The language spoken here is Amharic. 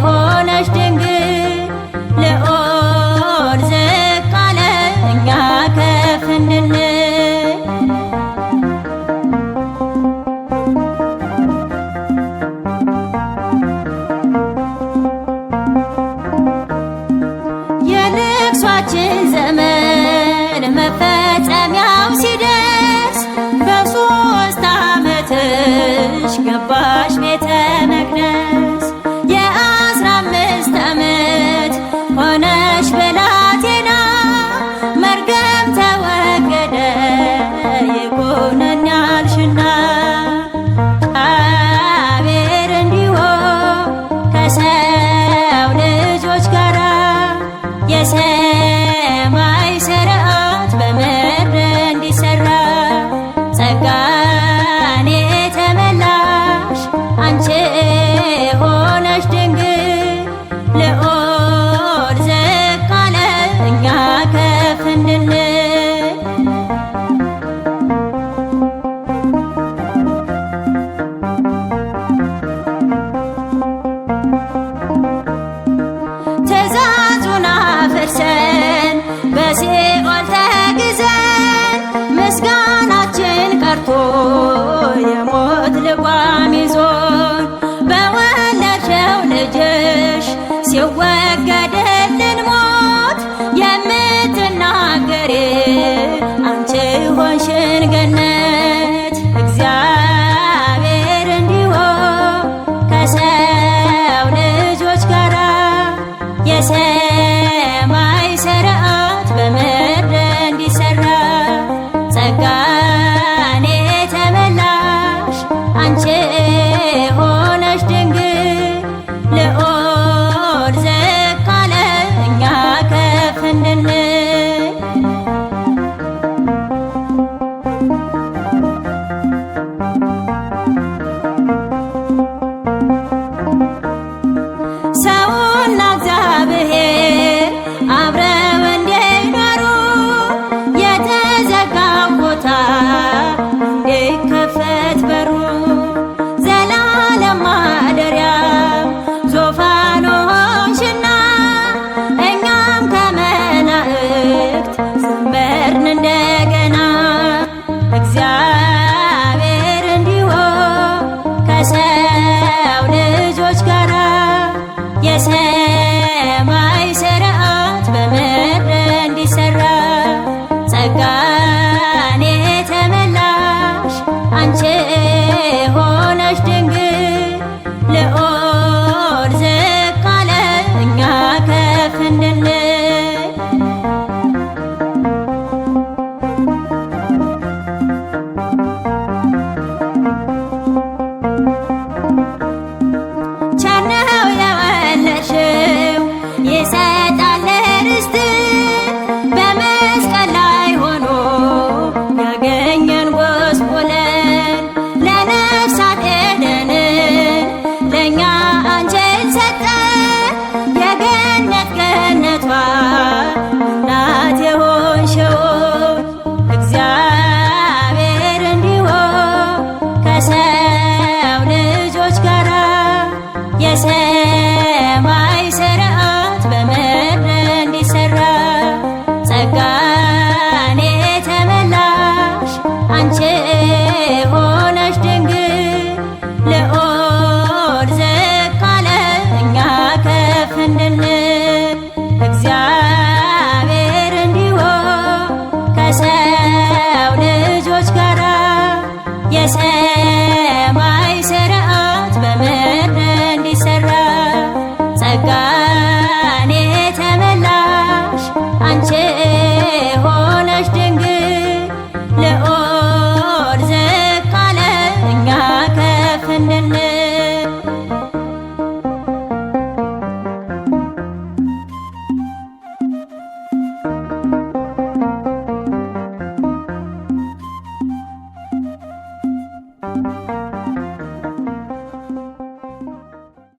ሆነሽ ድንግል ልዑል ዝቅ አለ እኛ ከፍ እንድንል። የልቅሷችን ዘመን መፈጸሚያው ሲደርስ በ3 ዓመትሽ ገባሽ ቤተ መቅደስ። የ15 ዓመት ሆነሽ ብላቴና መርገም ተወገደ ይኩነን ያልሽና። እግዚአብሔር እንዲሆን ከሰው ልጆች ጋራ የሰማይ ሥርዓት በምድር እንዲሠራ ጸጋን የተመላሽ አንቺ ሆነሽ ድንግል ልዑል ዝቅ አለ እኛ ከፍ እንድንል። ትእዛዙን አፍርሰን በሲኦል ተግዘን ምስጋናችን ቀርቶ የሞት ልጓም ይዞን በወለድሽው ልጅሽ ሲወገድልን ሞት የምትናገሪ አንቺ ሆንሽን ገነት። እግዚአብሔር እንዲሆን ከሰው ልጆች ጋራ የሰማይ ሥርዓት በምድር እንዲሠራ ጸጋን የተመላሽ አንቺ ሆነሽ ድንግል ልዑል ዝቅ አለ እኛ ከፍ እንድንል። ሰውና እግዚአብሔር አብረው እንዲኖሩ የተዘጋው ቦታ እንዲከፈት በሩ ዘላለም ማደሪያው ዙፋኑ ሆንሽና እኛም ከመላእክት ዘመርን እንደገና። እግዚአብሔር እንዲሆን ከሰው ልጆች ጋራ የሰማ